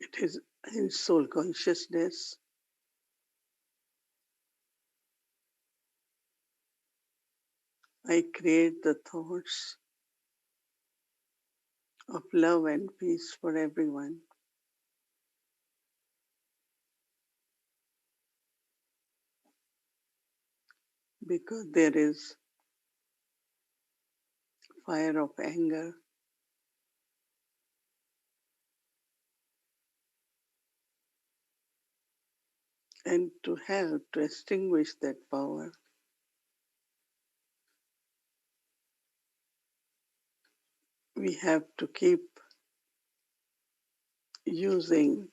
It is in soul consciousness. I create the thoughts of love and peace for everyone. Because there is fire of anger and to help to extinguish that power, we have to keep using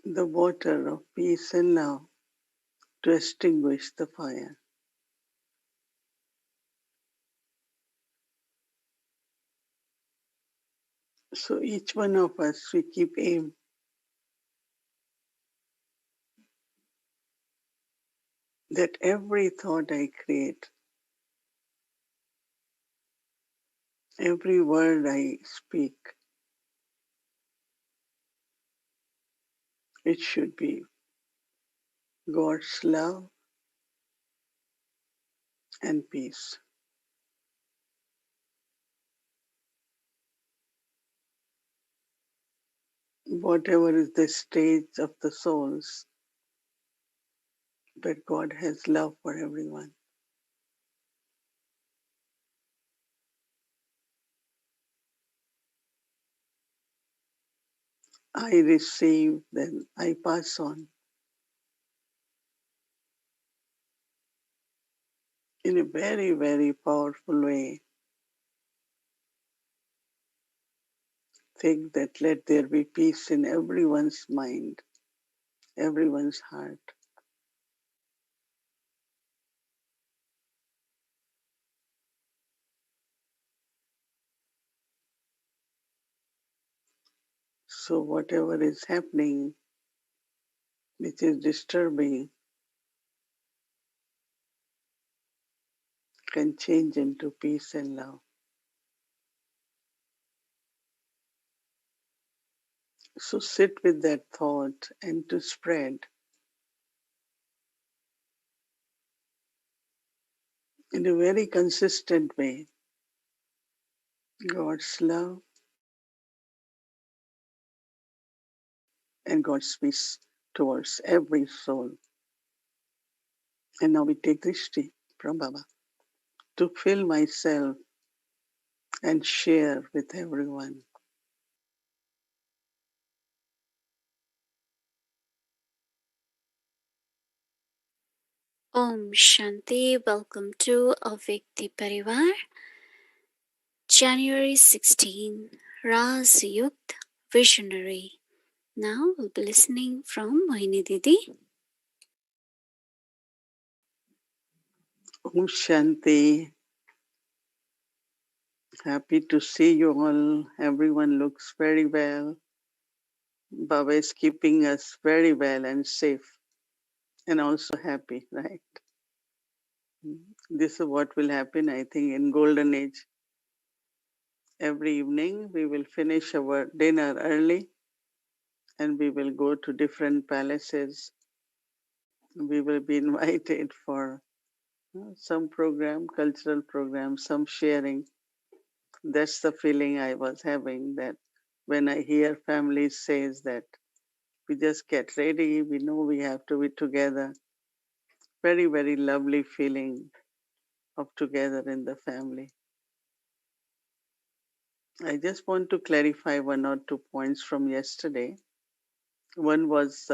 the water of peace and love to extinguish the fire. So each one of us, we keep aim that every thought I create, every word I speak, it should be God's love and peace. Whatever is the stage of the souls, but God has love for everyone. I receive, then I pass on in a very, very powerful way. Think that let there be peace in everyone's mind, everyone's heart. So whatever is happening, which is disturbing, can change into peace and love. So sit with that thought and to spread in a very consistent way God's love and God's peace towards every soul. And now we take Drishti from Baba to fill myself and share with everyone. Om Shanti. Welcome to Avyakti Parivar. January 16. Raazyukt Visionary. Now we'll be listening from Mohini Didi. Om Shanti. Happy to see you all. Everyone looks very well. Baba is keeping us very well and safe and also happy, right? This is what will happen, I think, in Golden Age. Every evening we will finish our dinner early and we will go to different palaces. We will be invited for some program, cultural program, some sharing. That's the feeling I was having, that when I hear families says that we just get ready, we know we have to be together. Very, very lovely feeling of together in the family. I just want to clarify one or two points from yesterday. One was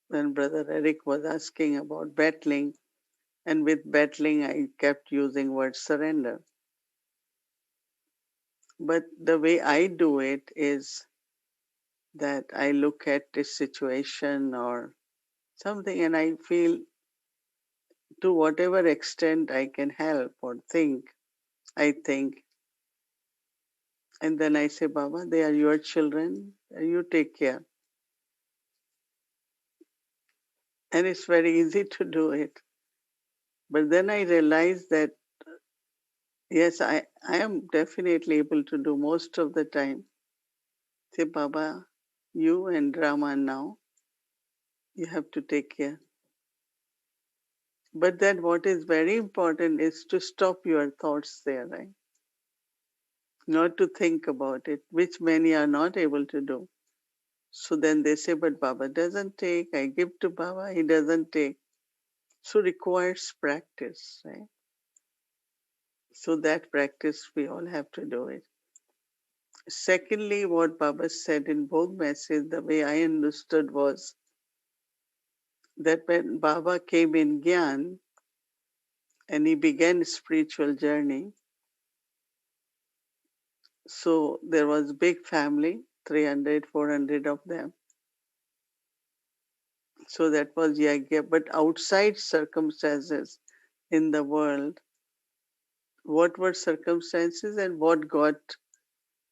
when Brother Eric was asking about battling, and with battling, I kept using word surrender. But the way I do it is that I look at a situation or something and I feel to whatever extent I can help or think, I think. And then I say, Baba, they are your children, you take care. And it's very easy to do it. But then I realize that, yes, I am definitely able to do most of the time. Say, Baba, you and Rama now, you have to take care. But then what is very important is to stop your thoughts there, right? Not to think about it, which many are not able to do. So then they say, but Baba doesn't take, I give to Baba, he doesn't take. So requires practice, right? So that practice we all have to do it. Secondly, what Baba said in both message, the way I understood was that when Baba came in Gyan and he began spiritual journey, so there was big family, 300, 400 of them. So that was Yagya. But outside circumstances in the world, what were circumstances and what got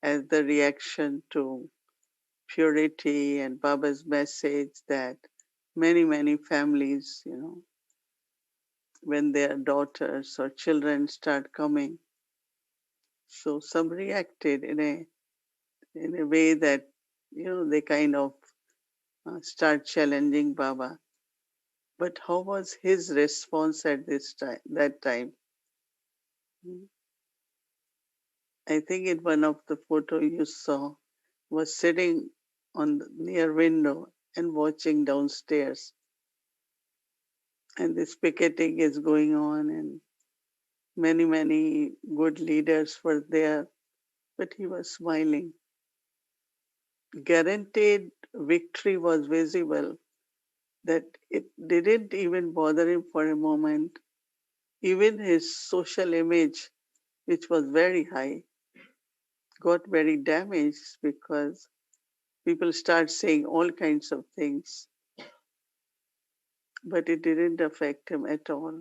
as the reaction to purity and Baba's message that many families, when their daughters or children start coming, so some reacted in a way that they kind of start challenging Baba. But how was his response at this time? That time, I think in one of the photo you saw, was sitting on the near window and watching downstairs, and this picketing is going on, and many good leaders were there, but he was smiling. Guaranteed victory was visible, that it didn't even bother him for a moment. Even his social image, which was very high, got very damaged because people start saying all kinds of things, but it didn't affect him at all.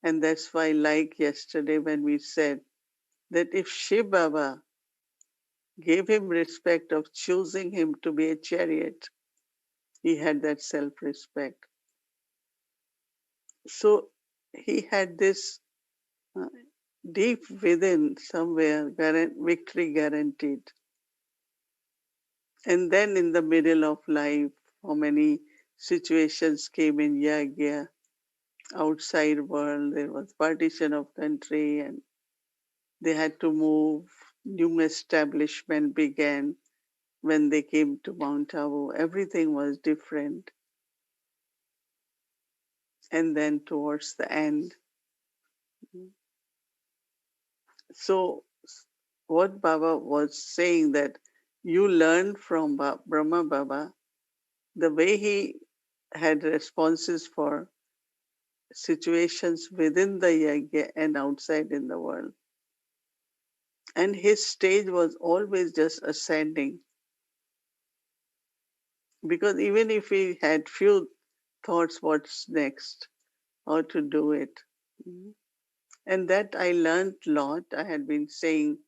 And that's why, like yesterday when we said that if Shiv Baba gave him respect of choosing him to be a chariot, he had that self-respect. So he had this uh, deep within somewhere victory guaranteed. And then in the middle of life, how many situations came in Yagya, outside world, there was partition of country and they had to move. New establishment began when they came to Mount Abu. Everything was different. And then towards the end. So what Baba was saying that you learn from Brahma Baba, the way he had responses for situations within the yagya and outside in the world. And his stage was always just ascending. Because even if he had few thoughts what's next, how to do it. And that I learned a lot. I had been saying,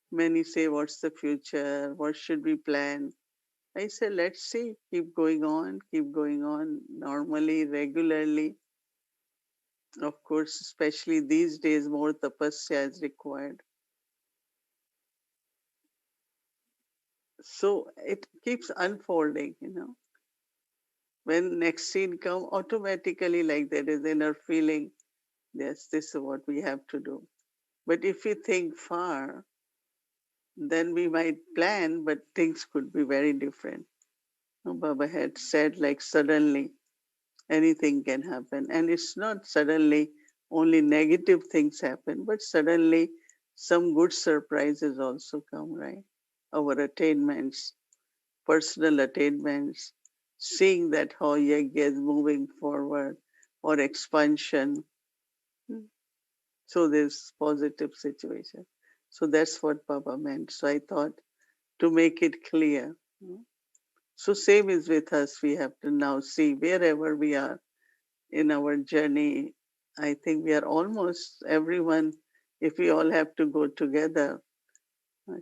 many say, what's the future? What should we plan? I said, let's see, keep going on normally, regularly. Of course, especially these days, more tapasya is required. So it keeps unfolding. When next scene come, automatically like there is inner feeling, yes, this is what we have to do. But if we think far, then we might plan, but things could be very different. Baba had said like suddenly anything can happen. And it's not suddenly only negative things happen, but suddenly some good surprises also come, right? Our attainments, personal attainments, seeing that how Yajna is moving forward or expansion. So there's positive situation. So that's what Baba meant. So I thought to make it clear. So same is with us. We have to now see wherever we are in our journey. I think we are almost everyone, if we all have to go together,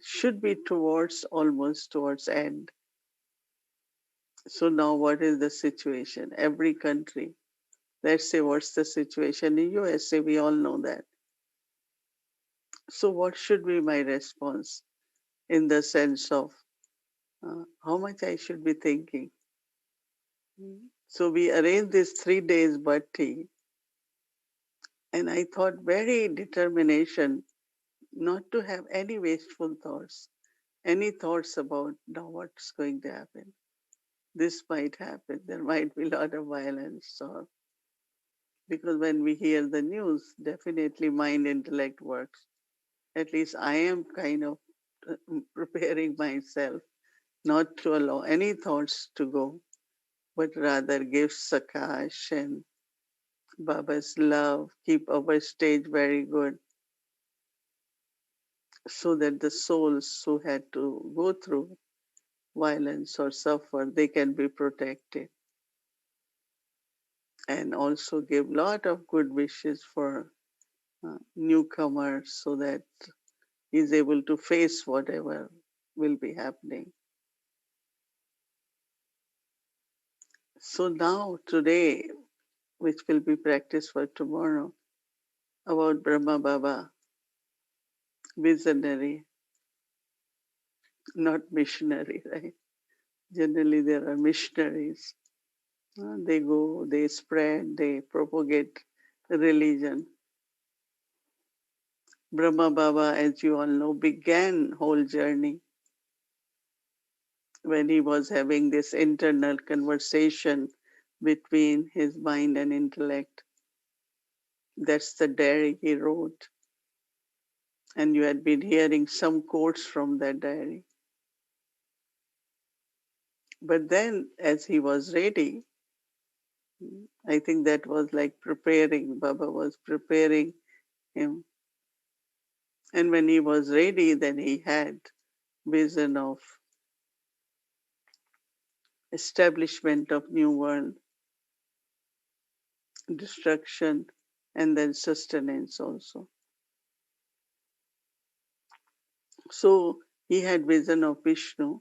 should be almost towards end. So now what is the situation? Every country. Let's say what's the situation in USA, we all know that. So what should be my response in the sense of how much I should be thinking. So we arranged this 3 days bhatti, and I thought very determination not to have any wasteful thoughts, any thoughts about now what's going to happen. This might happen. There might be a lot of violence, or because when we hear the news, definitely mind intellect works. At least I am kind of preparing myself not to allow any thoughts to go, but rather give Sakash and Baba's love, keep our stage very good, so that the souls who had to go through violence or suffer, they can be protected. And also give lot of good wishes for newcomers so that he's able to face whatever will be happening. So now, today, which will be practiced for tomorrow, about Brahma Baba, visionary, not missionary, right? Generally, there are missionaries. They go, they spread, they propagate religion. Brahma Baba, as you all know, began whole journey when he was having this internal conversation between his mind and intellect. That's the diary he wrote. And you had been hearing some quotes from that diary. But then, as he was ready, I think that was like preparing, Baba was preparing him. And when he was ready, then he had vision of establishment of new world, destruction, and then sustenance also. So he had vision of Vishnu,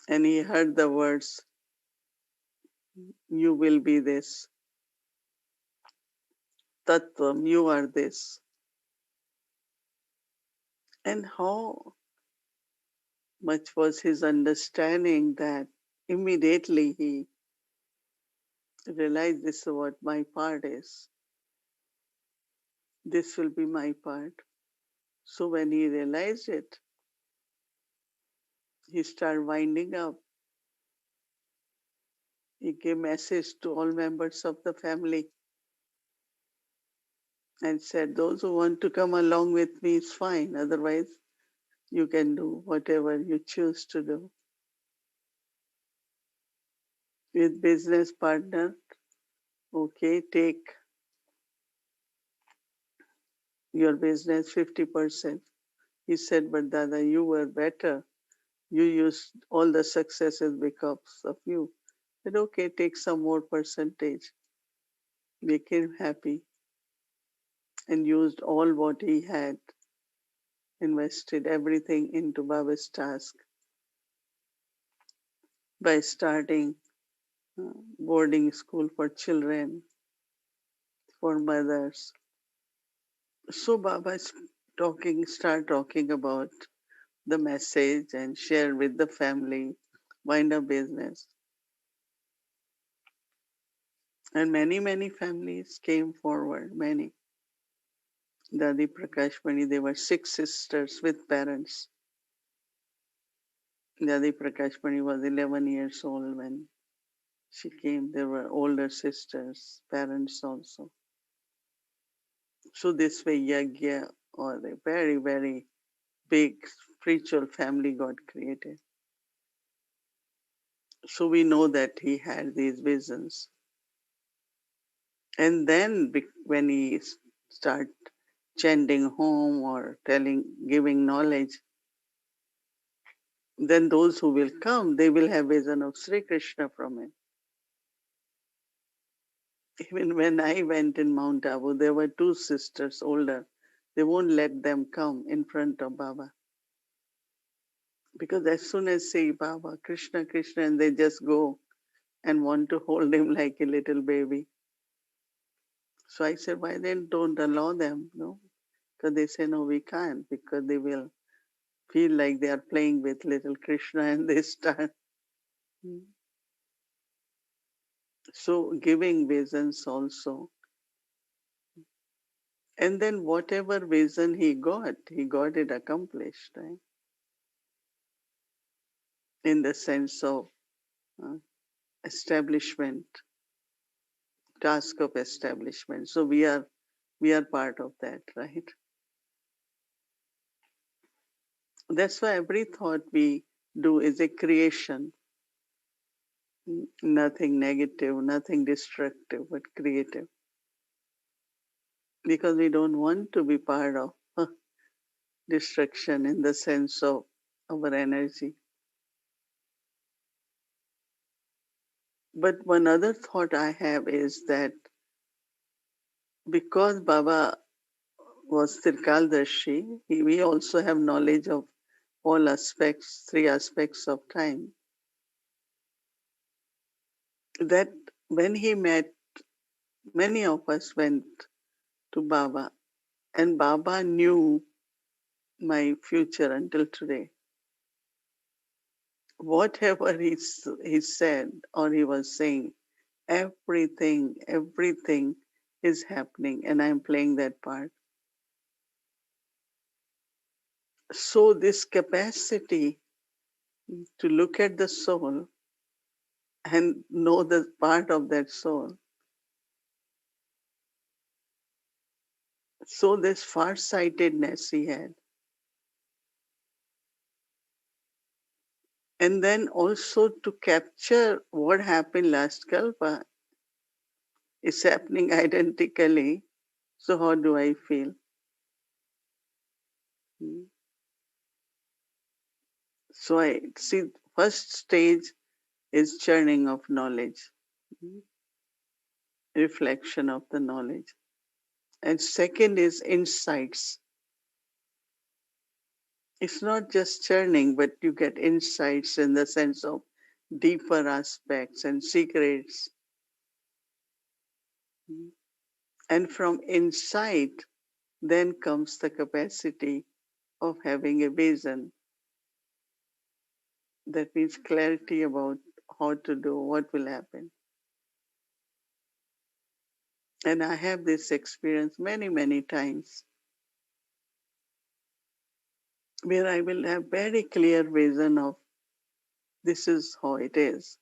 and he heard the words, you will be this, Tattvam, you are this. And how much was his understanding that immediately he realized this is what my part is. This will be my part. So when he realized it, he started winding up. He gave message to all members of the family and said, those who want to come along with me is fine. Otherwise, you can do whatever you choose to do. With business partner, okay, take your business 50%. He said, but Dada, you were better. You used all the successes because of you. I said, okay, take some more percentage. Became happy and used all what he had, invested everything into Baba's task by starting boarding school for children, for mothers. So Baba start talking about the message and share with the family, wind up business. And many, many families came forward, many. Dadi Prakashmani, there were 6 sisters with parents. Dadi Prakashmani was 11 years old when she came. There were older sisters, parents also. So this way Yagya, or a very, very big spiritual family got created. So we know that he had these visions. And then when he start chanting home or giving knowledge, then those who will come, they will have vision of Sri Krishna from him. Even when I went in Mount Abu, there were 2 sisters older. They won't let them come in front of Baba. Because as soon as say Baba, Krishna, Krishna, and they just go and want to hold him like a little baby. So I said, why then don't allow them? No, because they say, no, we can't, because they will feel like they are playing with little Krishna and they start. So giving visions also. And then whatever vision he got it accomplished, right? In the sense of uh, establishment, task of establishment. So we are part of that, right? That's why every thought we do is a creation, nothing negative, nothing destructive, but creative. Because we don't want to be part of destruction in the sense of our energy. But one other thought I have is that because Baba was Tirkaldarshi, we also have knowledge of all aspects, three aspects of time. That when he met, many of us went to Baba, and Baba knew my future until today. Whatever he said or he was saying, everything is happening, and I'm playing that part. So, this capacity to look at the soul and know the part of that soul. So, this farsightedness he had. And then also to capture what happened last Kalpa is happening identically. So, how do I feel? So, I see, first stage is churning of knowledge, reflection of the knowledge. And second is insights. It's not just churning, but you get insights in the sense of deeper aspects and secrets. And from insight, then comes the capacity of having a vision. That means clarity about how to do, what will happen. And I have this experience many, many times where I will have very clear vision of this is how it is.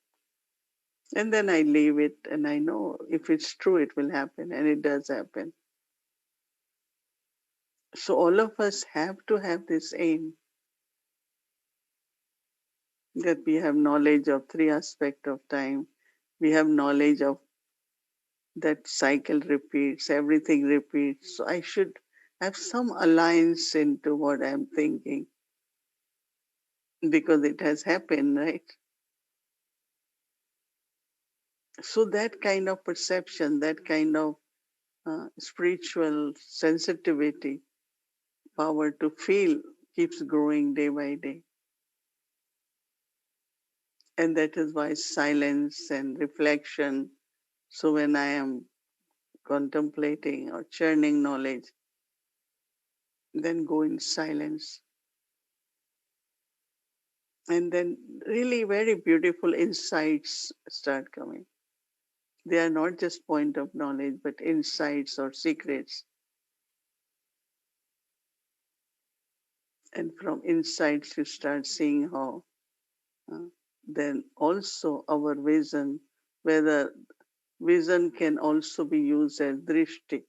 And then I leave it and I know if it's true, it will happen, and it does happen. So all of us have to have this aim that we have knowledge of three aspects of time. We have knowledge of that cycle repeats, everything repeats. So I should have some alliance into what I'm thinking because it has happened, right? So that kind of perception, that kind of spiritual sensitivity, power to feel keeps growing day by day. And that is why silence and reflection. So when I am contemplating or churning knowledge, then go in silence. And then really very beautiful insights start coming. They are not just point of knowledge, but insights or secrets. And from insights, you start seeing how uh, then also our vision, whether vision can also be used as drishti.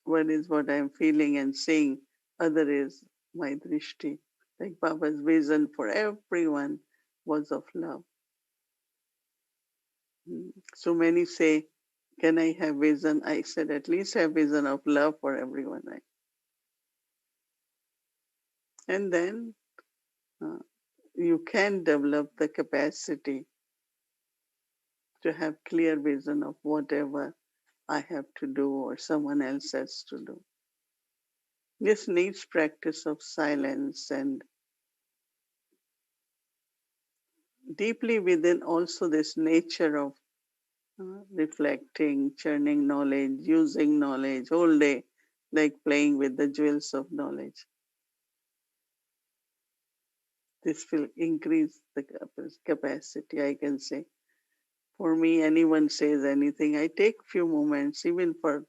One is what I'm feeling and seeing, other is my drishti. Like Baba's vision for everyone was of love. So many say, can I have vision? I said, at least have vision of love for everyone. Right? And then uh, you can develop the capacity to have clear vision of whatever I have to do or someone else has to do. This needs practice of silence and deeply within also this nature of reflecting, churning knowledge, using knowledge whole day. like playing with the jewels of knowledge. This will increase the capacity, I can say. For me, anyone says anything, I take few moments even for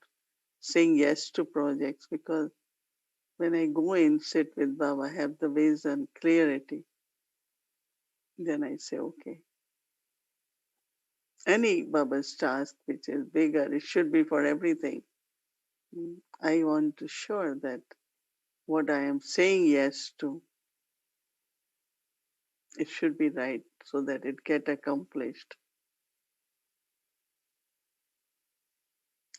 saying yes to projects, because when I go in, sit with Baba, have the vision, clarity, then I say, okay. Any Baba's task which is bigger, it should be for everything. I want to sure that what I am saying yes to, it should be right so that it get accomplished.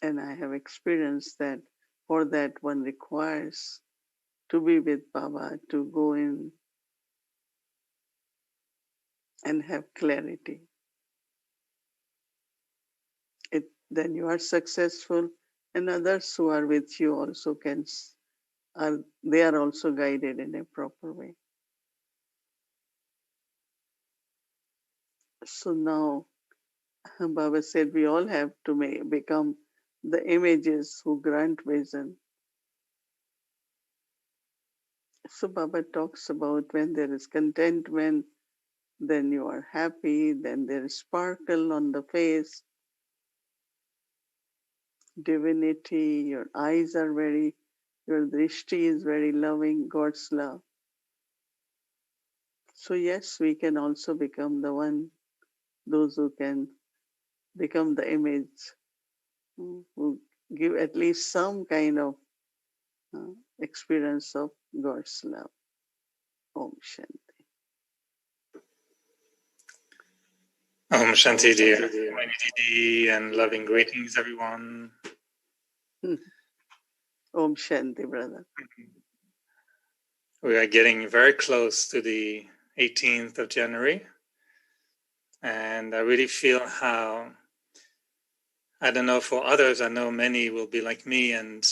And I have experienced that for that one requires to be with Baba, to go in and have clarity. Then you are successful, and others who are with you also they are also guided in a proper way. So now Baba said we all have to become the images who grant vision. So Baba talks about when there is contentment, then you are happy, then there is sparkle on the face, divinity, your eyes are your drishti is very loving, God's love. So yes, we can also become those who can become the image, who give at least some kind of uh, experience of God's love. Om Shanti. Om Shanti, dear Mohini Didi, and loving greetings, everyone. Om Shanti, brother. We are getting very close to the 18th of January, and I really feel how, I don't know for others, I know many will be like me, and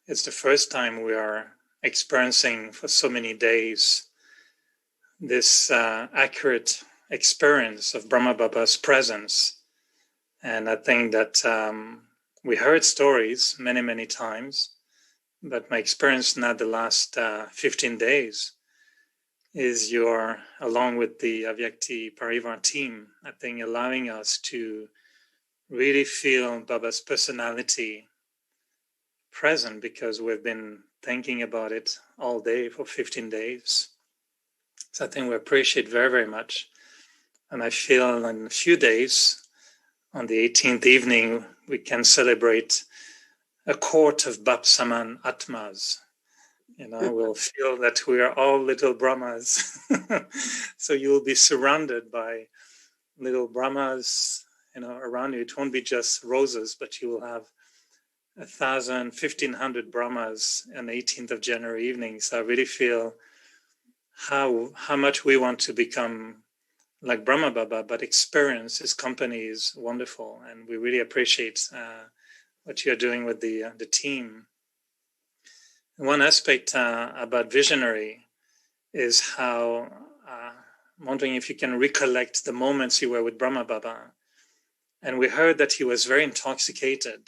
it's the first time we are experiencing for so many days this accurate experience of Brahma Baba's presence. And I think that we heard stories many, many times, but my experience now the last 15 days is you're, along with the Avyakti Parivar team, I think allowing us to really feel Baba's personality present, because we've been thinking about it all day for 15 days. So I think we appreciate very, very much. And I feel in a few days, on the 18th evening, we can celebrate a court of Bapsaman Atmas. We'll feel that we are all little Brahmas. So you'll be surrounded by little Brahmas, around you. It won't be just roses, but you will have 1,000, 1,500 Brahmas on the 18th of January evening. So I really feel how much we want to become like Brahma Baba, but experience his company is wonderful. And we really appreciate what you're doing with the team. One aspect about visionary is how, I'm wondering if you can recollect the moments you were with Brahma Baba. And we heard that he was very intoxicated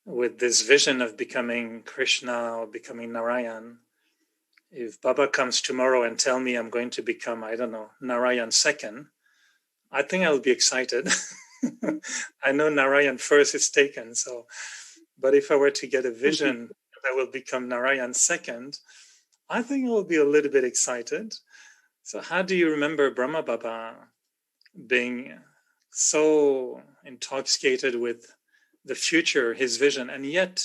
with this vision of becoming Krishna or becoming Narayan. If Baba comes tomorrow and tell me I'm going to become, I don't know, Narayan second, I think I'll be excited. I know Narayan first is taken, but if I were to get a vision that will become Narayan second, I think I will be a little bit excited. So how do you remember Brahma Baba being so intoxicated with the future, his vision, and yet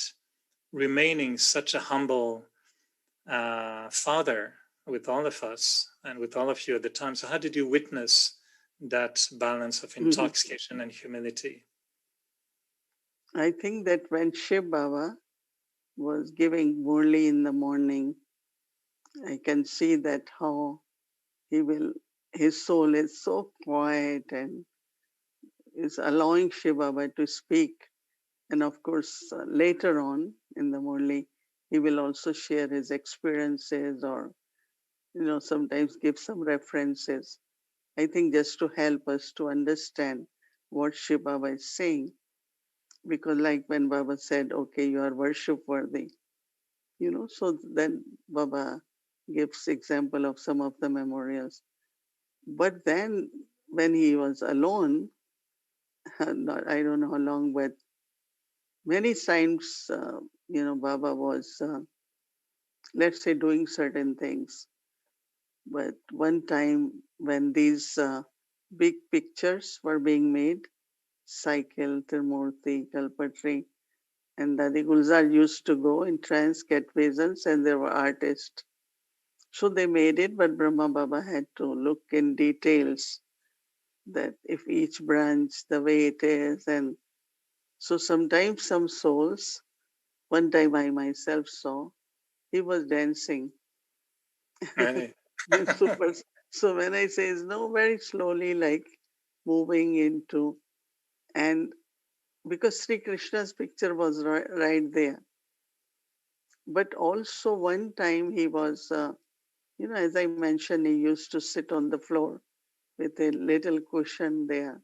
remaining such a humble father with all of us and with all of you at the time? So how did you witness that balance of intoxication and humility? I think that when Shiv Baba was giving Murli in the morning, I can see that how his soul is so quiet and is allowing Shiv Baba to speak. And of course, later on in the Murli, he will also share his experiences, or, sometimes give some references. I think just to help us to understand what Shiv Baba is saying. because like when Baba said, okay, you are worship worthy, so then Baba gives example of some of the memorials. But then when he was alone, not, I don't know how long, but many times, Baba was, let's say, doing certain things. But one time when these big pictures were being made, Cycle, Tirmurti, Kalpatri, and Dadi Gulzar used to go in trance, get visions, and there were artists. So they made it, but Brahma Baba had to look in details that if each branch, the way it is, and so sometimes some souls, one time I myself saw, he was dancing. Right. Super. So when I say it's no, very slowly, like moving into, and because Sri Krishna's picture was right there. But also one time he was, as I mentioned, he used to sit on the floor with a little cushion there.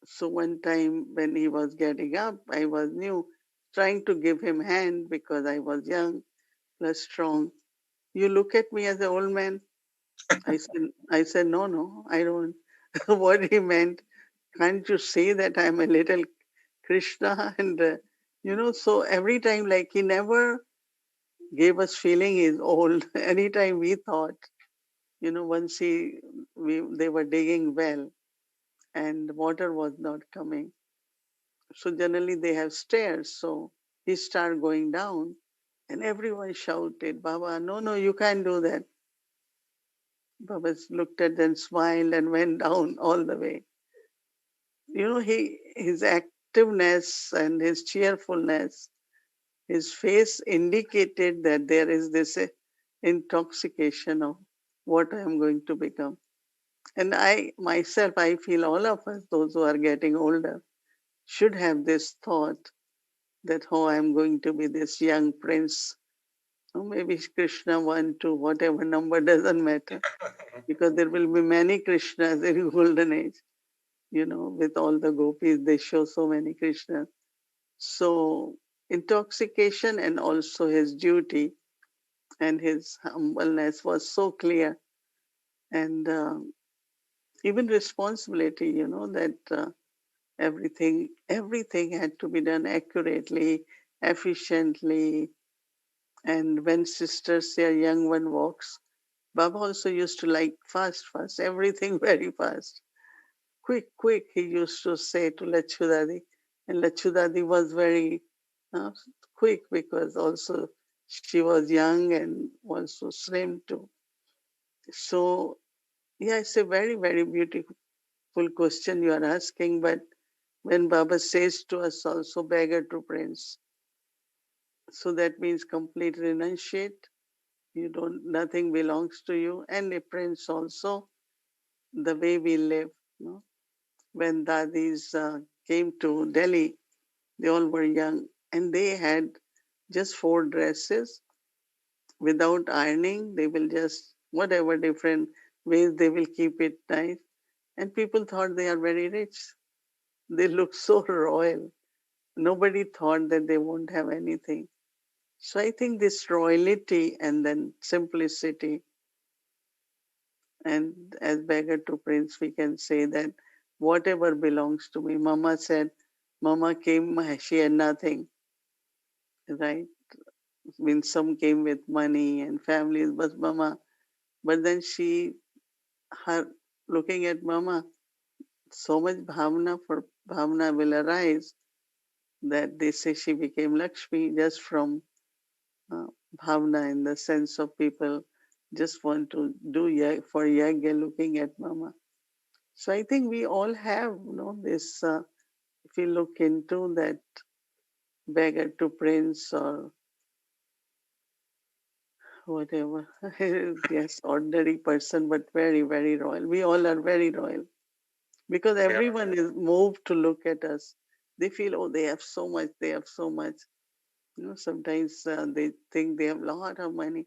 So one time when he was getting up, I was new, trying to give him hand because I was young plus strong. You look at me as an old man. I said, no, I don't. What he meant, can't you see that I'm a little Krishna? And, so every time, like he never gave us feeling he's old. Anytime we thought, once they were digging well and water was not coming. So generally they have stairs. So he started going down and everyone shouted, Baba, no, you can't do that. Baba looked at and smiled and went down all the way. His activeness and his cheerfulness, his face indicated that there is this intoxication of what I am going to become. And I myself, I feel all of us, those who are getting older, should have this thought that, oh, I'm going to be this young prince. Or maybe Krishna 1, 2, whatever number doesn't matter, because there will be many Krishnas in golden age. With all the gopis, they show so many Krishnas. So intoxication and also his duty and his humbleness was so clear. And even responsibility, that everything had to be done accurately, efficiently. And when sisters say a young one walks, Baba also used to like fast, everything very fast. Quick, he used to say to Lachudadi. And Lachudadi was very uh, quick because also she was young and also slim too. So, yeah, it's a very, very beautiful question you are asking. But when Baba says to us also, beggar to prince, so that means complete renunciate. Nothing belongs to you. And a prince also, the way we live. When Dadis came to Delhi, they all were young and they had just 4 dresses without ironing. They will just, whatever different ways, they will keep it nice. And people thought they are very rich. They look so royal. Nobody thought that they won't have anything. So I think this royalty and then simplicity, and as beggar to prince, we can say that whatever belongs to me. Mama said, Mama came, she had nothing, right? I mean, some came with money and families, but Mama, but then her looking at Mama, so much bhavna will arise that they say she became Lakshmi just from uh, bhavna in the sense of people just want to do for yagya looking at Mama. So I think we all have, this, if we look into that beggar to prince or whatever, yes, ordinary person, but very, very royal. We all are very royal because Yeah. everyone is moved to look at us. They feel, oh, they have so much, they have so much. Sometimes they think they have a lot of money,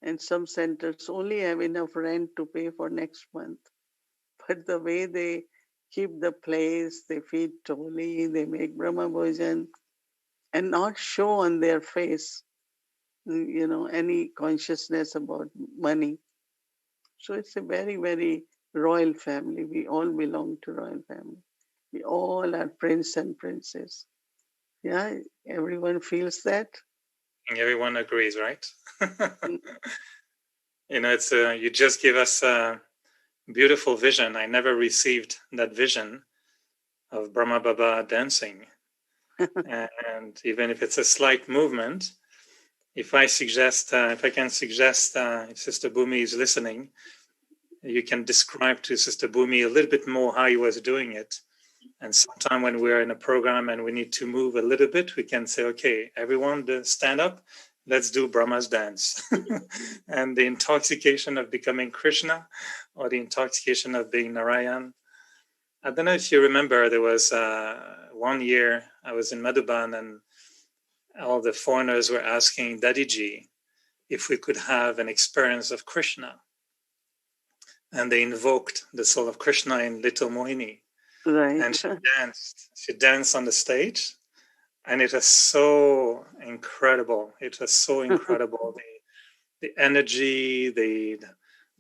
and some centers only have enough rent to pay for next month. But the way they keep the place, they feed Toli, they make Brahma Bhojan, and not show on their face, any consciousness about money. So it's a very, very royal family. We all belong to royal family. We all are prince and princess. Yeah, everyone feels that. Everyone agrees, right? Mm. It's you just give us a beautiful vision. I never received that vision of Brahma Baba dancing. And even if it's a slight movement, if I can suggest, if Sister Bhumi is listening, you can describe to Sister Bhumi a little bit more how he was doing it. And sometime when we're in a program and we need to move a little bit, we can say, okay, everyone stand up, let's do Brahma's dance. And the intoxication of becoming Krishna or the intoxication of being Narayan. I don't know if you remember, there was 1 year I was in Madhuban and all the foreigners were asking Dadiji if we could have an experience of Krishna. And they invoked the soul of Krishna in little Mohini. Right. And she danced on the stage, and it was so incredible. It was so incredible. The energy, the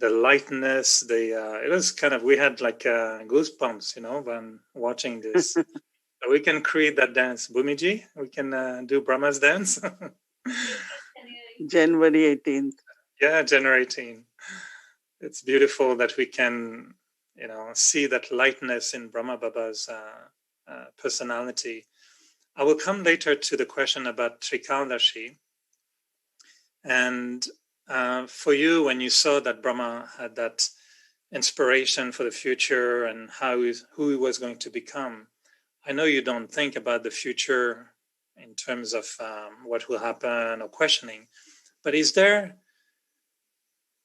lightness, it was kind of, we had like goosebumps, when watching this. So we can create that dance. Bhumiji, we can do Brahma's dance. January 18th. Yeah, January 18th. It's beautiful that we can, see that lightness in Brahma Baba's personality. I will come later to the question about Trikaldashi. And for you, when you saw that Brahma had that inspiration for the future and who he was going to become, I know you don't think about the future in terms of what will happen or questioning, but is there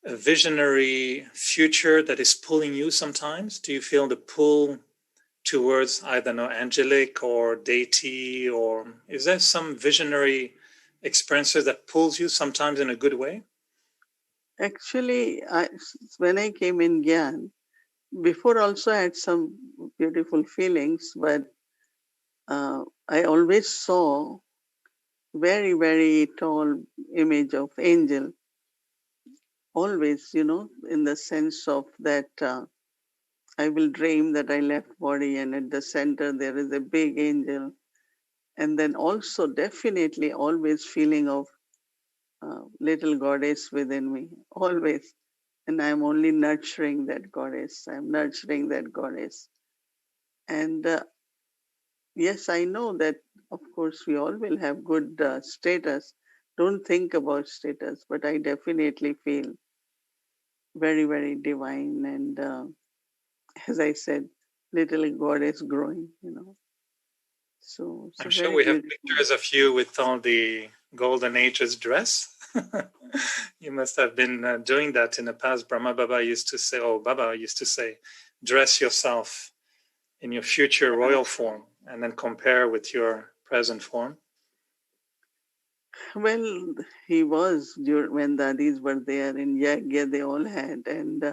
a visionary future that is pulling you sometimes? Do you feel the pull towards, I don't know, angelic or deity, or is there some visionary experiences that pulls you sometimes in a good way? Actually, when I came in Gyan, before also I had some beautiful feelings, but I always saw very, very tall image of angel. Always, in the sense of that I will dream that I left body and at the center there is a big angel. And then also definitely always feeling of little goddess within me, always. And I'm only nurturing that goddess. I'm nurturing that goddess. And yes, I know that, of course, we all will have good status. Don't think about status, but I definitely feel very, very divine. And as I said, little goddess growing. So it's I'm a sure very we have beautiful. pictures of you with all the golden ages dress. You must have been doing that in the past. Baba used to say, dress yourself in your future royal form and then compare with your present form. Well, he was when daddies were there in Yagya, they all had. And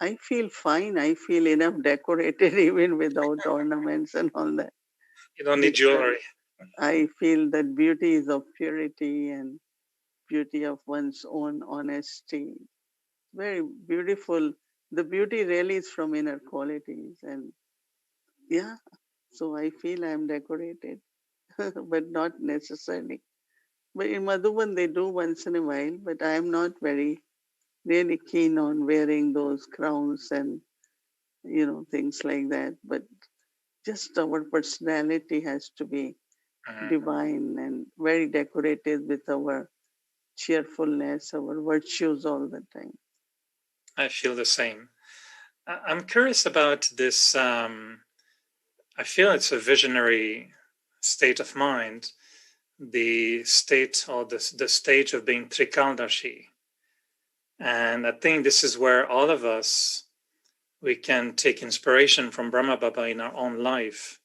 I feel fine. I feel enough decorated even without ornaments and all that. You don't need jewelry. I feel that beauty is of purity and beauty of one's own honesty. Very beautiful. The beauty really is from inner qualities. And yeah, so I feel I'm decorated, but not necessarily. But in Madhuban, they do once in a while, but I am not very really keen on wearing those crowns and, things like that. But just our personality has to be divine and very decorated with our cheerfulness, our virtues all the time. I feel the same. I'm curious about this. I feel it's a visionary state of mind, the state or the stage of being Trikaldashi. And I think this is where all of us, we can take inspiration from Brahma Baba in our own life.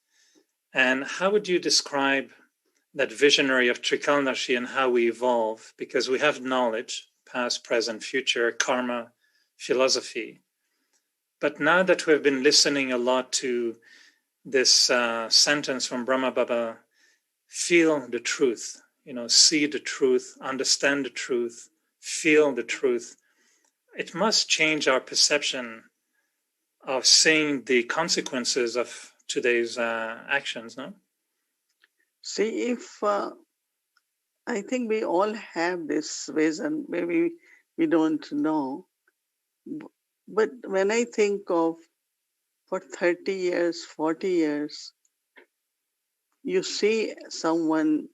And how would you describe that visionary of Trikaldashi and how we evolve? Because we have knowledge, past, present, future, karma, philosophy. But now that we've been listening a lot to this sentence from Brahma Baba, feel the truth, see the truth, understand the truth, feel the truth. It must change our perception of seeing the consequences of today's actions, no? See, if I think we all have this vision, maybe we don't know. But when I think of for 30 years, 40 years, you see someone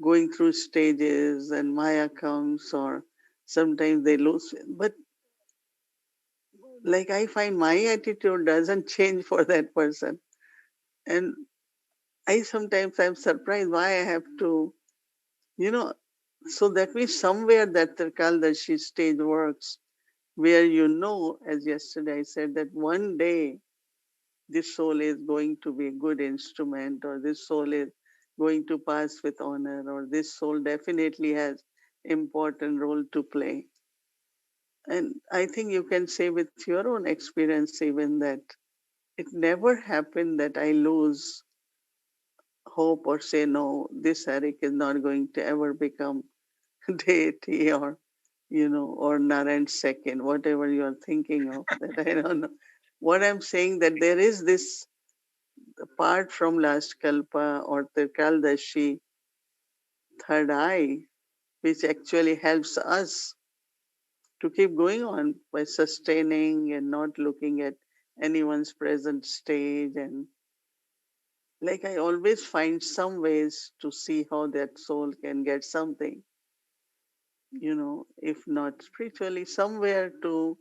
going through stages and Maya comes, or sometimes they lose. But like I find my attitude doesn't change for that person. And I sometimes I'm surprised why I have to, you know, so that means somewhere that the Kaldashi stage works, where as yesterday I said, that one day this soul is going to be a good instrument, or this soul is going to pass with honor, or this soul definitely has important role to play. And I think you can say with your own experience even that it never happened that I lose hope or say, no, this Eric is not going to ever become deity, or Narayan second, whatever you are thinking of, that I don't know. What I'm saying that there is this part from last Kalpa or the Kaldashi third eye, which actually helps us to keep going on by sustaining and not looking at anyone's present stage. And like I always find some ways to see how that soul can get something, if not spiritually, somewhere to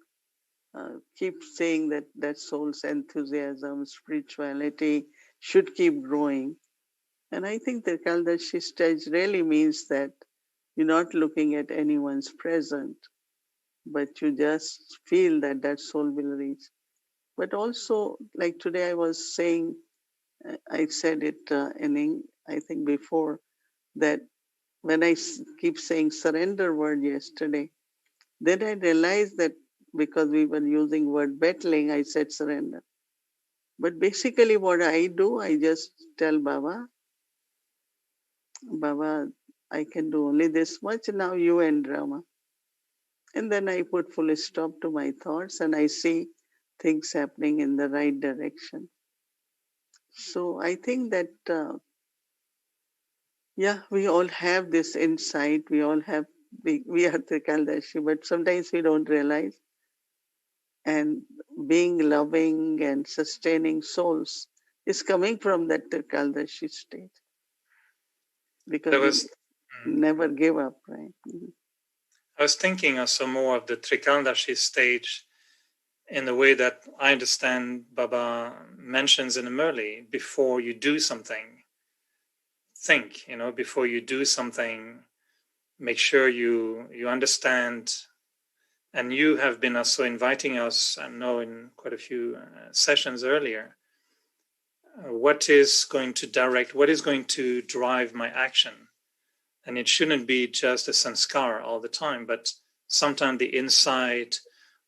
keep saying that that soul's enthusiasm, spirituality should keep growing. And I think the Kaldashi stage really means that you're not looking at anyone's present, but you just feel that that soul will reach. But also, like today I was saying, I said it I think before, that when I keep saying surrender word yesterday, then I realized that because we were using word battling, I said surrender. But basically what I do, I just tell Baba, I can do only this much, now you end drama. And then I put full stop to my thoughts and I see things happening in the right direction. So I think that, we all have this insight. We all have, we are the Kaldashi, but sometimes we don't realize. And being loving and sustaining souls is coming from that Kaldashi state, because There we was, never give up, right? Mhm. I was thinking also more of the Trikaldashi stage in the way that I understand Baba mentions in the Murli, before you do something, think, before you do something, make sure you understand. And you have been also inviting us, I know in quite a few sessions earlier, what is going to direct, what is going to drive my action. And it shouldn't be just a sanskar all the time, but sometimes the insight,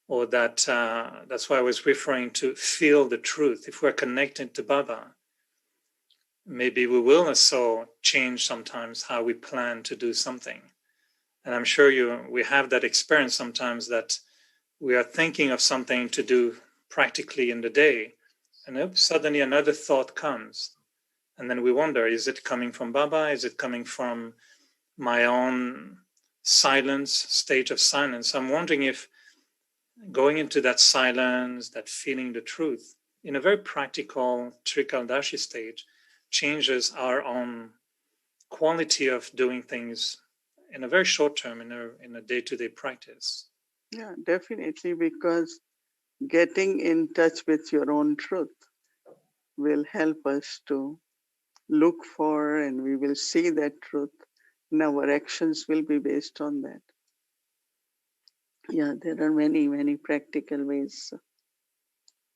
or that's why I was referring to feel the truth. If we're connected to Baba, maybe we will also change sometimes how we plan to do something. And I'm sure we have that experience sometimes, that we are thinking of something to do practically in the day, and suddenly another thought comes. And then we wonder, is it coming from Baba? Is it coming from my own stage of silence? I'm wondering if going into that silence, that feeling the truth, in a very practical Trikaldashi stage, changes our own quality of doing things in a very short term, in a day-to-day practice. Yeah, definitely, because getting in touch with your own truth will help us to look for, and we will see that truth, and our actions will be based on that. Yeah, there are many, many practical ways.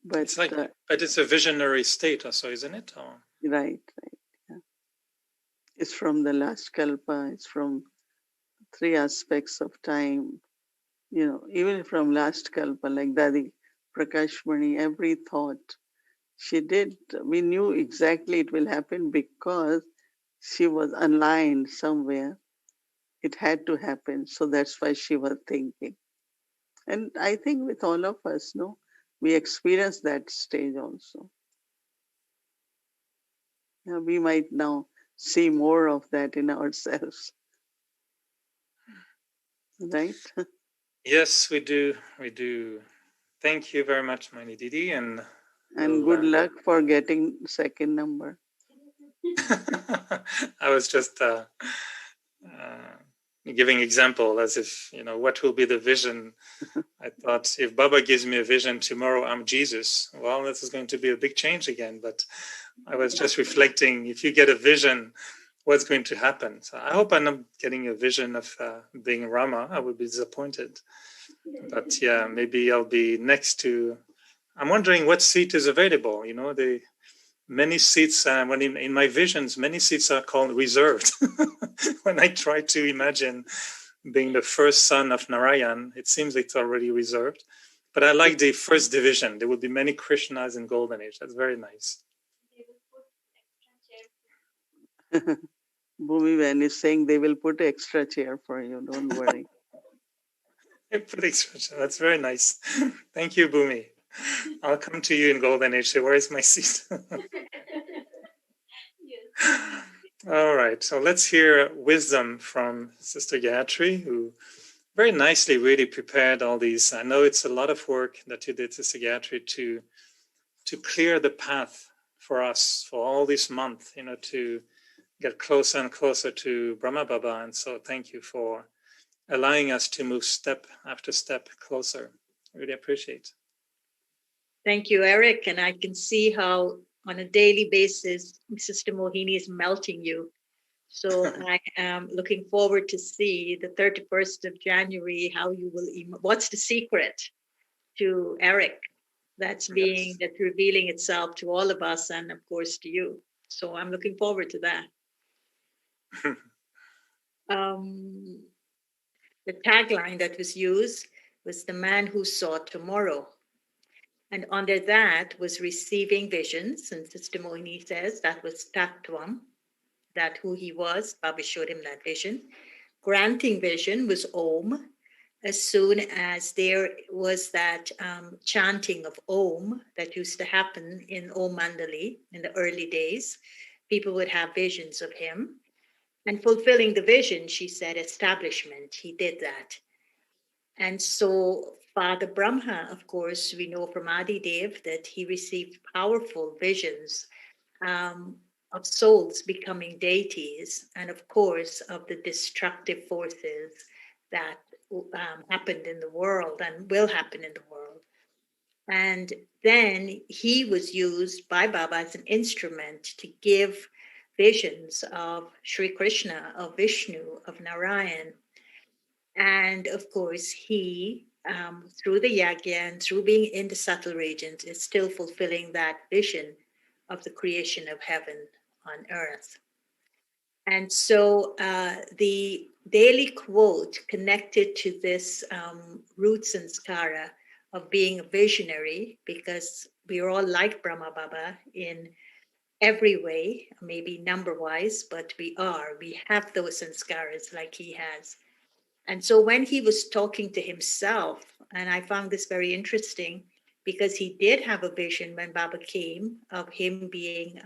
But but it's a visionary state also, isn't it? Or? Right. Yeah. It's from the last kalpa, it's from three aspects of time, even from last kalpa, like Dadi Prakashmani, every thought she did, we knew exactly it will happen because she was aligned somewhere. It had to happen. So that's why she was thinking. And I think with all of us, no, we experience that stage also. Yeah, we might now see more of that in ourselves, right? Yes, we do. We do. Thank you very much, Mohini Didi, and And we'll. good luck for getting second number. I was just giving example as if, what will be the vision. I thought if Baba gives me a vision tomorrow, I'm Jesus. Well, this is going to be a big change again. But I was just reflecting, if you get a vision, what's going to happen? So I hope I'm not getting a vision of being Rama. I would be disappointed. But yeah, maybe I'll be next to. I'm wondering what seat is available. Many seats, when in my visions, many seats are called reserved. When I try to imagine being the first son of Narayan, it seems it's already reserved. But I like the first division. There will be many Krishnas in Golden Age. That's very nice. Bhumi Van is saying they will put extra chair for you. Don't worry. Put extra chair. That's very nice. Thank you, Bhumi. I'll come to you in Golden Age. Say, where is my seat? All right. So let's hear wisdom from Sister Gayatri, who very nicely really prepared all these. I know it's a lot of work that you did, Sister Gayatri, to clear the path for us for all this month, to get closer and closer to Brahma Baba. And so thank you for allowing us to move step after step closer. I really appreciate. Thank you, Eric. And I can see how on a daily basis, Sister Mohini is melting you. So I am looking forward to see the 31st of January, how you will, what's the secret to Eric that's revealing itself to all of us and of course to you. So I'm looking forward to that. The tagline that was used was "The man who saw tomorrow." And under that was receiving visions. And Sister Mohini says that was Tattvam, that who he was, Baba showed him that vision. Granting vision was Om. As soon as there was that chanting of Om that used to happen in Om Mandali in the early days, people would have visions of him. And fulfilling the vision, she said, establishment, he did that. And so Father Brahma, of course, we know from Adi Dev that he received powerful visions of souls becoming deities, and of course of the destructive forces that happened in the world and will happen in the world. And then he was used by Baba as an instrument to give visions of Sri Krishna, of Vishnu, of Narayan. And of course, he, through the yagya and through being in the subtle regions, is still fulfilling that vision of the creation of heaven on earth. And so the daily quote connected to this root sanskara of being a visionary, because we are all like Brahma Baba in every way, maybe number-wise, but we have those sanskaras like he has. And so when he was talking to himself, and I found this very interesting, because he did have a vision when Baba came of him being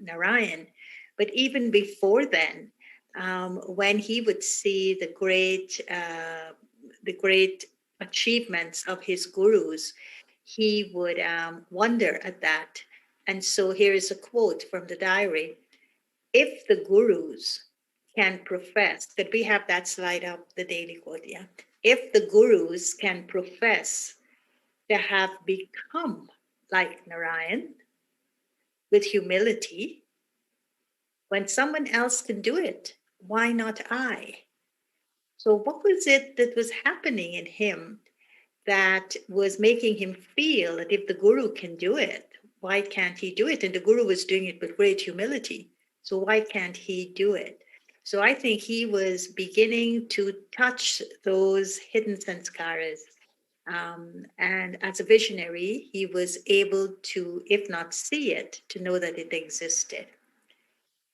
Narayan. But even before then, when he would see the great achievements of his gurus, he would wonder at that. And so here is a quote from the diary. If the gurus can profess, could we have that slide up, the daily quote? Yeah. If the gurus can profess to have become like Narayan with humility, when someone else can do it, why not I? So what was it that was happening in him that was making him feel that if the guru can do it, why can't he do it? And the guru was doing it with great humility. So why can't he do it? So I think he was beginning to touch those hidden sanskaras And as a visionary, he was able to, if not see it, to know that it existed.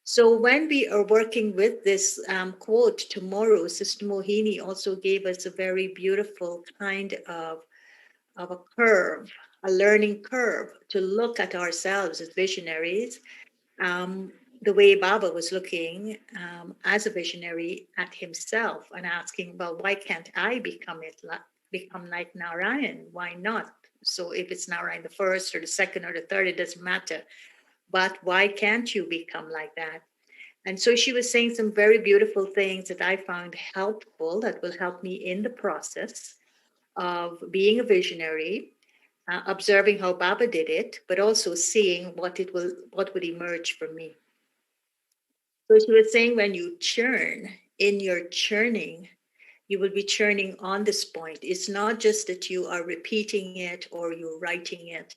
So when we are working with this quote tomorrow, Sister Mohini also gave us a very beautiful kind of a curve, a learning curve to look at ourselves as visionaries, the way Baba was looking as a visionary at himself and asking, well, why can't I become like Narayan? Why not? So if it's Narayan the first or the second or the third, it doesn't matter. But why can't you become like that? And so she was saying some very beautiful things that I found helpful, that will help me in the process of being a visionary, observing how Baba did it, but also seeing what would emerge from me. So she was saying, when you churn, in your churning, you will be churning on this point. It's not just that you are repeating it or you're writing it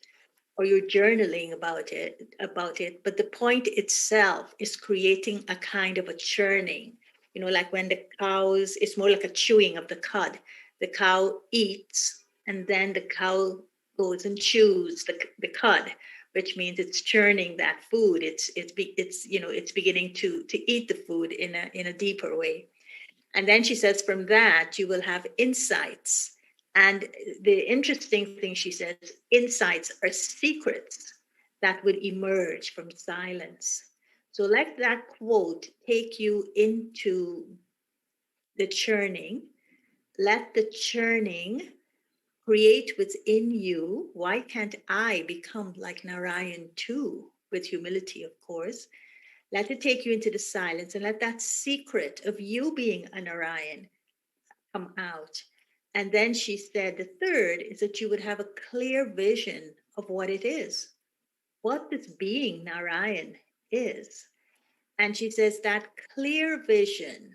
or you're journaling about it, but the point itself is creating a kind of a churning. You know, like when the cows, it's more like a chewing of the cud. The cow eats and then the cow goes and chews the cud, which means it's churning that food. It's beginning to eat the food in a deeper way. And then she says, from that, you will have insights. And the interesting thing she says, insights are secrets that would emerge from silence. So let that quote take you into the churning. Let the churning create within you. Why can't I become like Narayan too? With humility, of course. Let it take you into the silence and let that secret of you being a Narayan come out. And then she said the third is that you would have a clear vision of what it is, what this being Narayan is. And she says that clear vision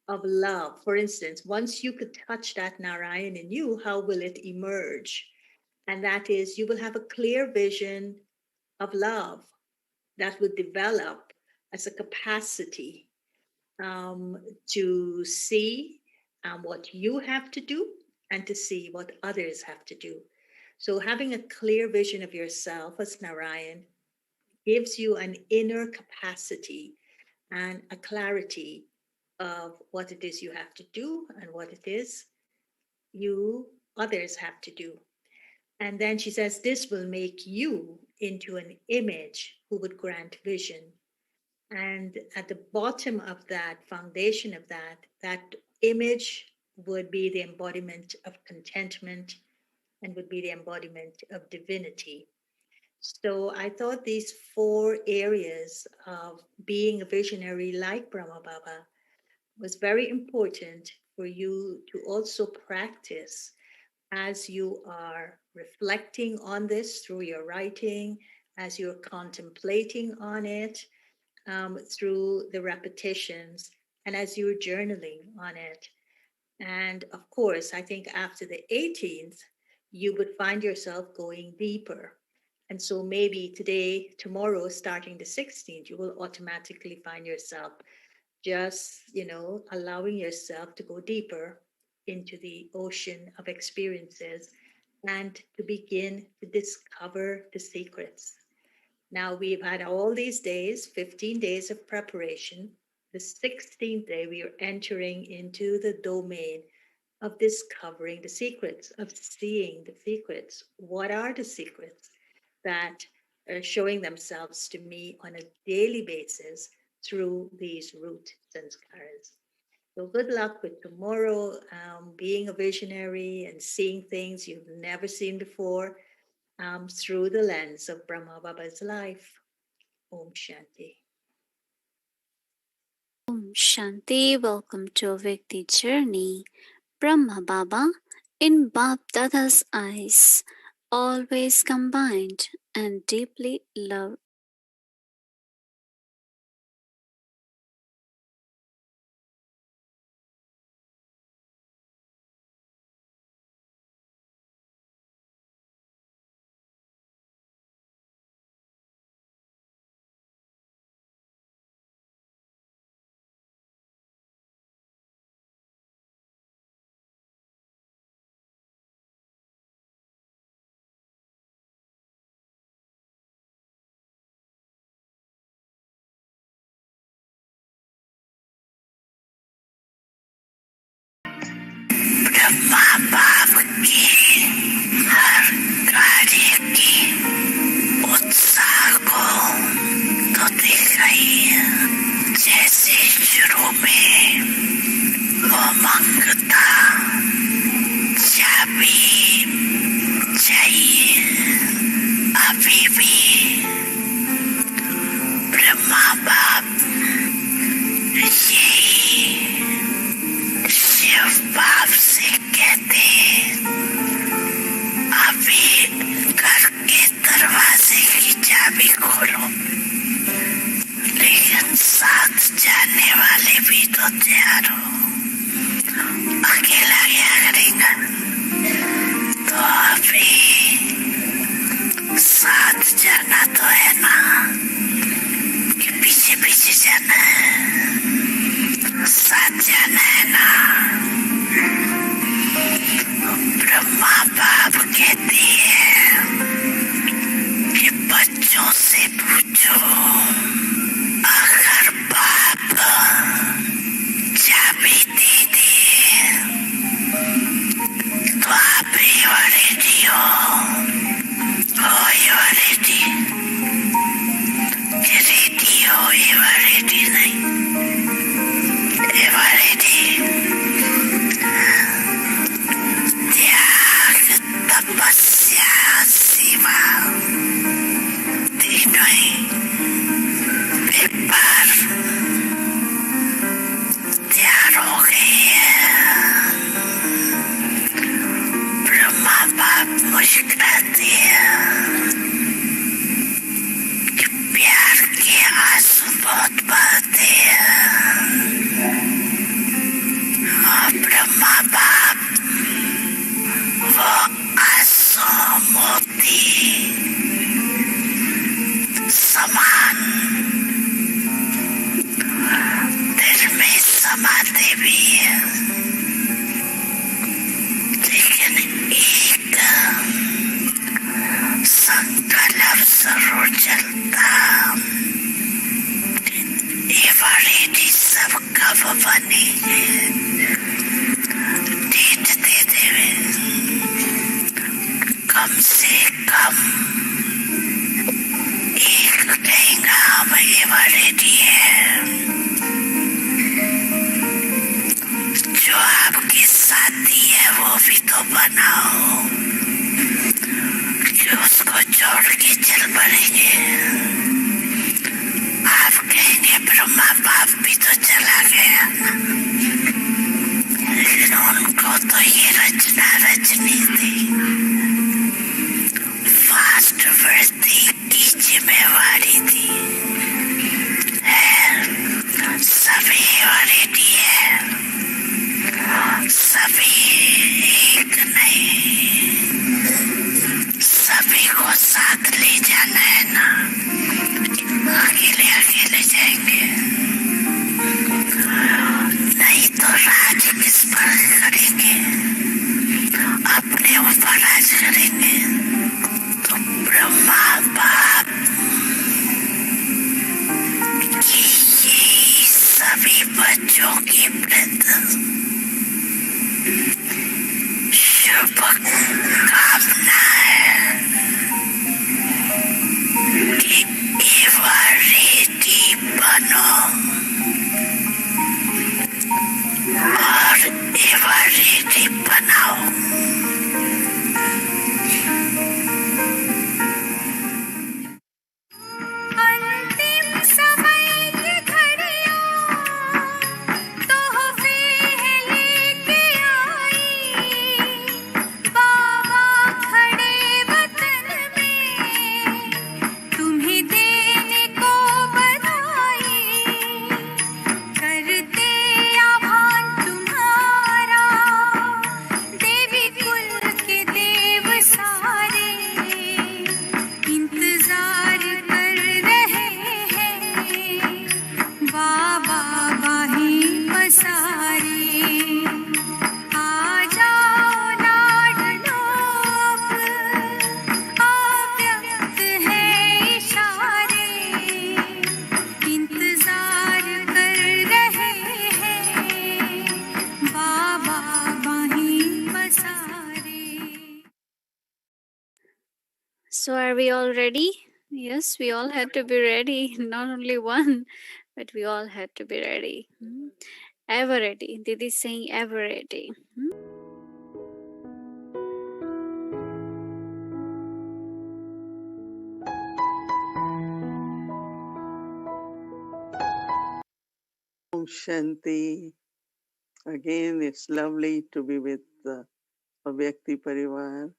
of love, for instance, once you could touch that Narayan in you, how will it emerge? And that is, you will have a clear vision of love that would develop as a capacity to see what you have to do and to see what others have to do. So having a clear vision of yourself as Narayan gives you an inner capacity and a clarity of what it is you have to do and what it is you others have to do. And then she says, this will make you into an image who would grant vision. And at the bottom of that, foundation of that image would be the embodiment of contentment and would be the embodiment of divinity. So I thought these four areas of being a visionary like Brahma Baba was very important for you to also practice as you are reflecting on this through your writing, as you're contemplating on it, through the repetitions, and as you're journaling on it. And of course, I think after the 18th, you would find yourself going deeper. And so maybe today, tomorrow, starting the 16th, you will automatically find yourself just, allowing yourself to go deeper into the ocean of experiences and to begin to discover the secrets. Now we've had all these days, 15 days of preparation. The 16th day, we are entering into the domain of discovering the secrets, of seeing the secrets. What are the secrets that are showing themselves to me on a daily basis through these root sanskaras? So good luck with tomorrow, being a visionary and seeing things you've never seen before through the lens of Brahma Baba's life. Om Shanti. Om Shanti. Welcome to Awake the Journey. Brahma Baba, in Bab Dada's eyes, always combined and deeply loved Brahma बाप के हर कार्य के उत्साह को तो देखा ही है। जैसे शुरू में उमंग था, चाबी चाहिए, अभी भी ब्रह्मा बाप यही शिव बाप से कहते, अभी घर के दरवाजे की चाबी खोलो, लेकिन साथ जाने वाले भी तो तैयार हो। अकेला क्या करेगा? तो अभी साथ जाना तो है ना, कि पीछे पीछे जाना है? साथ जाना है ना। ब्रह्मा बाप कहते हैं कि बच्चों से पूछो, अगर बाप चाबी दे दे तो आप रेडी हो? You are ready? Ready हो? You are ready नहीं? You are ready? त्याग, तपस्या, सेवा तीनों ही पेपर तैयार हो गई है। ब्रह्मा बाप मुस्कुराते हैं कि प्यार के आंसू बहुत बहते हैं। और ब्रह्मा बाप वो आंसू मोती समान दिल में समाते भी हैं, लेकिन एक संकल्प जरूर चलता, एवरेडी सब कब बनेंगे? डेट दे देवे, कम से कम एक कहेगा हम एवरेडी है। जो आपके साथी है वो भी तो बनाओ, कि उसको छोड़ के चल पड़ेंगे। आप कहेंगे ब्रह्मा बाप भी तो चला गया, लेकिन उनको तो ये रचना रचनी थी। फास्ट वृद्धि की जिम्मेवारी थी। सभी रेडी है, सभी एक नहीं, सभी को साथ ले जाना है ना। अकेले अकेले जाएंगे नहीं तो राज किस पर करेंगे? अपने ऊपर राज करेंगे। तो ब्रह्मा बाप की यही सभी बच्चों की प्रति शुभ कामना है कि एवरेडी बनो और एवरेडी बनाओ। अंतिम समय की घड़ियों तोहफे लेके आई, बाबा खड़े वतन में तुम्हें देने को बधाई। So are we all ready? Yes, we all had to be ready. Not only one, but we all had to be ready. Ever ready. Didi saying ever ready. Om Shanti. Again, it's lovely to be with the Avyakti Parivar.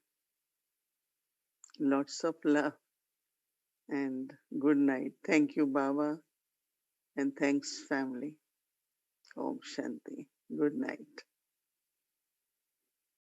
Lots of love and good night. Thank you, Baba, and thanks, family. Om Shanti. Good night.